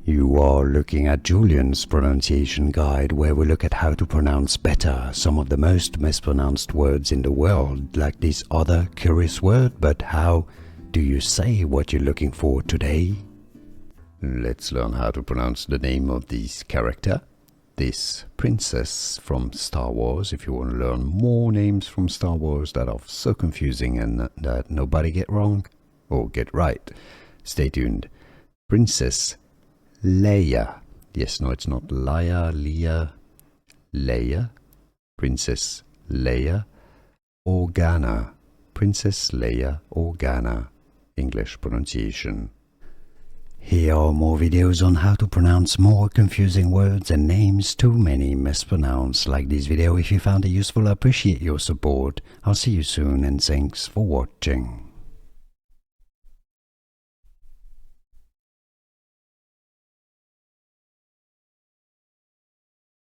You are looking at Julian's pronunciation guide, where we look at how to pronounce better some of the most mispronounced words in the world, like this other curious word. But how do you say what you're looking for today? Let's learn how to pronounce the name of this character, this princess from Star Wars. If you want to learn more names from Star Wars that are so confusing and that nobody get wrong or get right, stay tuned. Princess Leia. Yes, no, it's not Leia. Princess Leia Organa. Princess Leia Organa. English pronunciation. Here are more videos on how to pronounce more confusing words and names too many mispronounced. Like this video if you found it useful. I appreciate your support. I'll see you soon and thanks for watching.